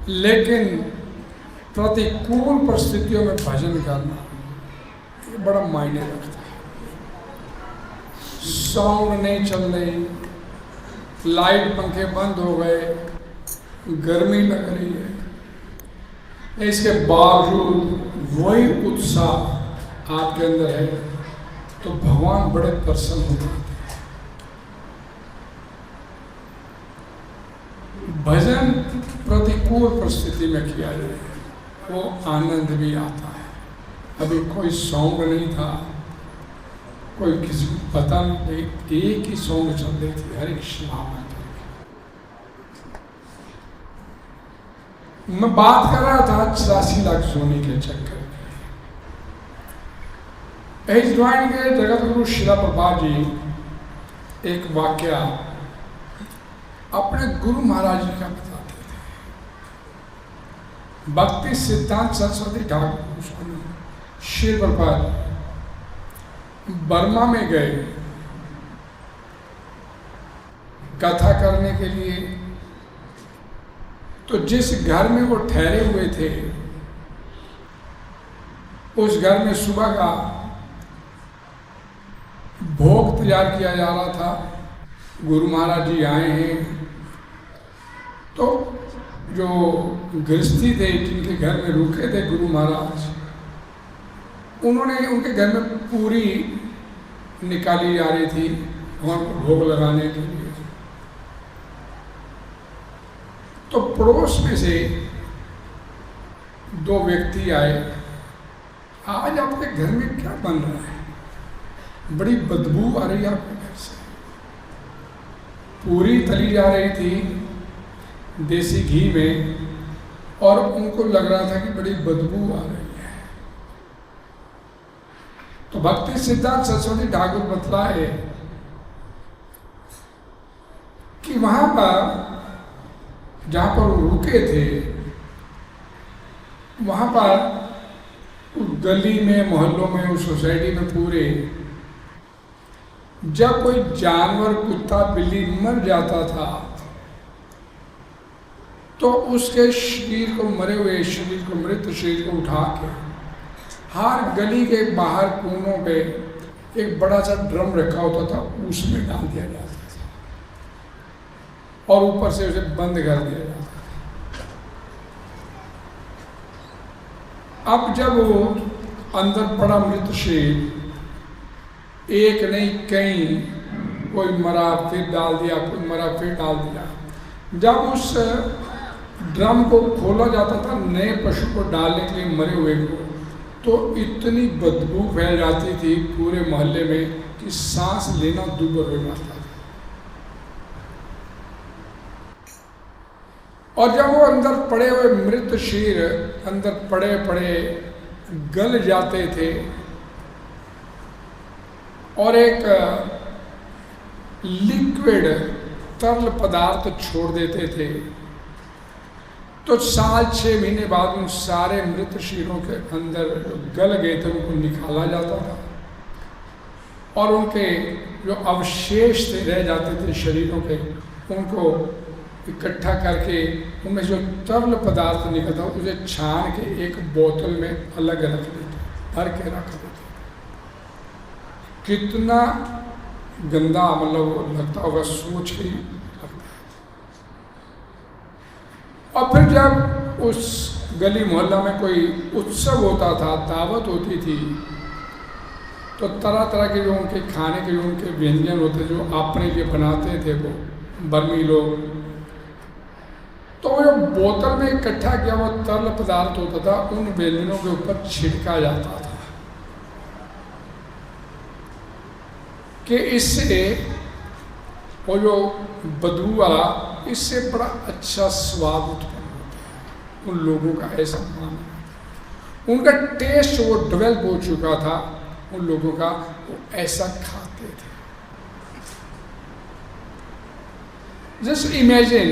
लेकिन प्रतिकूल परिस्थितियों में भजन करना ये बड़ा मायने रखता है। साउंड नहीं चल रही, लाइट पंखे बंद हो गए, गर्मी लग रही है, इसके बावजूद वही उत्साह आपके अंदर है तो भगवान बड़े प्रसन्न हो जाते हैं। भजन प्रतिकूल परिस्थिति में किया जाए वो आनंद भी आता है। अभी कोई सॉन्ग नहीं था, कोई किसी को पता नहीं, एक ही सॉन्ग चल रही थी, हरे कृष्ण। मैं बात कर रहा था 84 लाख सोने के चक्कर में। इस ड्राइंग के जगत गुरु शिला प्रभुपाद जी एक वाक्या अपने गुरु महाराज जी का बताते थे। भक्ति सिद्धांत सरस्वती ठाकुर स्वामी शिला प्रभुपाद बर्मा में गए कथा करने के लिए, तो जिस घर में वो ठहरे हुए थे उस घर में सुबह का भोग तैयार किया जा रहा था। गुरु महाराज जी आए हैं तो जो गृहस्थी थे जिनके घर में रुके थे गुरु महाराज, उन्होंने उनके घर में पूरी निकाली जा रही थी भगवान को भोग लगाने के लिए। तो पड़ोस में से दो व्यक्ति आए, आज आपके घर में क्या बन रहा है, बड़ी बदबू आ रही है आपके घर से। पूरी तली जा रही थी देसी घी में और उनको लग रहा था कि बड़ी बदबू आ रही है। तो भक्ति सिद्धांत सरस्वती ठाकुर बतलाए कि वहां पर जहाँ पर वो रुके थे वहाँ पर उस गली में, मोहल्लों में, उस सोसाइटी में पूरे जब कोई जानवर, कुत्ता, बिल्ली मर जाता था तो उसके शरीर को, मरे हुए शरीर को, मृत शरीर को उठा के हर गली के बाहर कोनों पे एक बड़ा सा ड्रम रखा होता था, उसमें डाल दिया जाता था और ऊपर से उसे बंद कर दिया जाता था। अब जब वो अंदर पड़ा मृत शरीर, एक नहीं कई, कोई मरा फिर डाल दिया, कोई मरा फिर डाल दिया, जब उस ड्रम को खोला जाता था नए पशु को डालने के लिए, मरे हुए को, तो इतनी बदबू फैल जाती थी पूरे मोहल्ले में कि सांस लेना दूभर हो जाता था। और जब वो अंदर पड़े हुए मृत शरीर अंदर पड़े पड़े गल जाते थे और एक लिक्विड तरल पदार्थ छोड़ देते थे, तो 6 महीने बाद उन सारे मृत शरीरों के अंदर जो गल गए थे उनको निकाला जाता था और उनके जो अवशेष थे रह जाते थे शरीरों के, उनको इकट्ठा करके उनमें जो तरल पदार्थ निकलता उसे छान के एक बोतल में अलग रख देते, भर के रख देते। कितना गंदा मतलब लगता होगा, सोच के ही लगता है। और फिर जब उस गली मोहल्ला में कोई उत्सव होता था, दावत होती थी, तो तरह तरह के जो उनके खाने के जो उनके व्यंजन होते जो अपने लिए बनाते थे वो बर्मी लोग, तो वो जो बोतल में इकट्ठा किया हुआ तरल पदार्थ होता था उन व्यंजनों के ऊपर छिड़का जाता था कि इससे वो जो बदबू वाला, इससे बड़ा अच्छा स्वाद उत्पन्न होता है। उन लोगों का ऐसा मानना, उनका टेस्ट वो डेवलप हो चुका था उन लोगों का, वो ऐसा खाते थे। जस्ट इमेजिन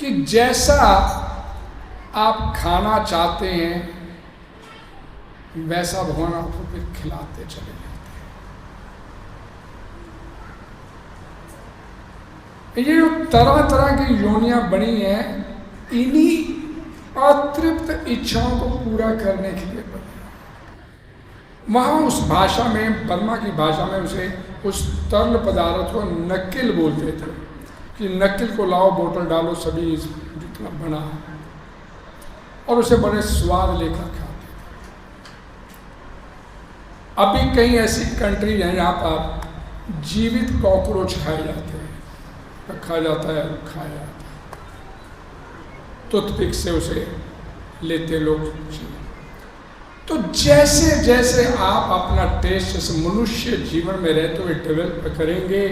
कि जैसा आप खाना चाहते हैं वैसा भगवान आपको फिर खिलाते चले जाते हैं। ये जो तरह तरह की योनियां बनी हैं, इन्हीं अतृप्त इच्छाओं को पूरा करने के लिए बनी। वहाँ उस भाषा में, बर्मा की भाषा में, उसे उस तरल पदार्थ को नक्किल बोलते थे कि नक्किल को लाओ, बोतल डालो, सभी जितना बना, और उसे बड़े स्वाद लेकर खाते। अभी कई ऐसी कंट्री हैं जहाँ पर जीवित कॉकरोच खाए जाते हैं, रखा जाता है, खाया जाता है, टूथपिक से उसे लेते लोग। तो जैसे जैसे आप अपना टेस्ट इस मनुष्य जीवन में रहते हुए डेवलप करेंगे,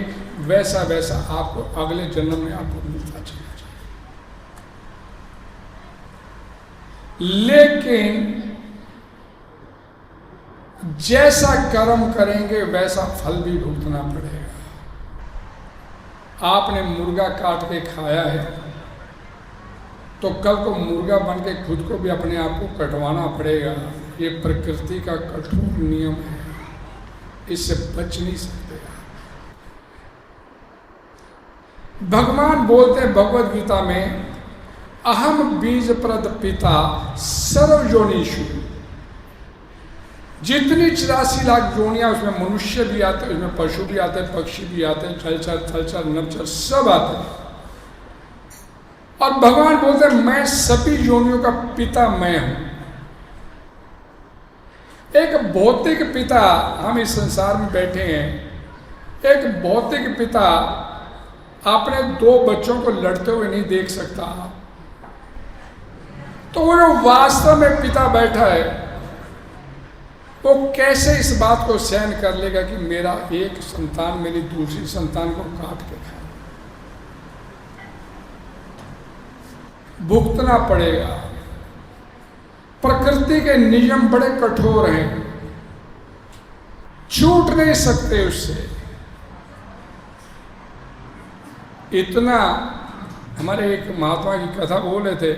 वैसा वैसा आपको अगले जन्म में आपको मिलता चला जाएगा। लेकिन जैसा कर्म करेंगे वैसा फल भी भुगतना पड़ेगा। आपने मुर्गा काट के खाया है तो कल को मुर्गा बन के खुद को भी अपने आप को कटवाना पड़ेगा। ये प्रकृति का कठोर नियम है, इससे बच नहीं सकते। भगवान बोलते हैं भगवद गीता में, अहम बीज प्रद पिता सर्वयोनिषु। जितनी 84 लाख योनियां, उसमें मनुष्य भी आते हैं, उसमें पशु भी आते हैं, पक्षी भी आते हैं, जलचर थलचर नभचर सब आते हैं। और भगवान बोलते हैं मैं सभी योनियों का पिता मैं हूं। एक भौतिक पिता, हम इस संसार में बैठे हैं, एक भौतिक पिता अपने 2 बच्चों को लड़ते हुए नहीं देख सकता, तो वो जो वास्तव में पिता बैठा है, वो कैसे इस बात को सहन कर लेगा कि मेरा एक संतान मेरी दूसरी संतान को काट के खाए। भुगतना पड़ेगा। प्रकृति के नियम बड़े कठोर हैं, छूट नहीं सकते उससे। इतना, हमारे एक महात्मा की कथा बोले थे,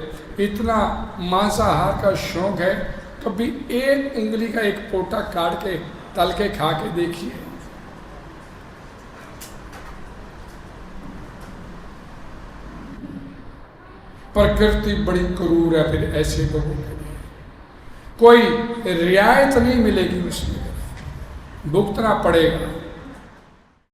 इतना मांसाहार का शौक है, कभी एक उंगली का एक पोटा काट के तल के खा के देखिए। प्रकृति बड़ी क्रूर है, फिर ऐसे लोगों के लिए कोई रियायत नहीं मिलेगी, उसमें भुगतना पड़ेगा।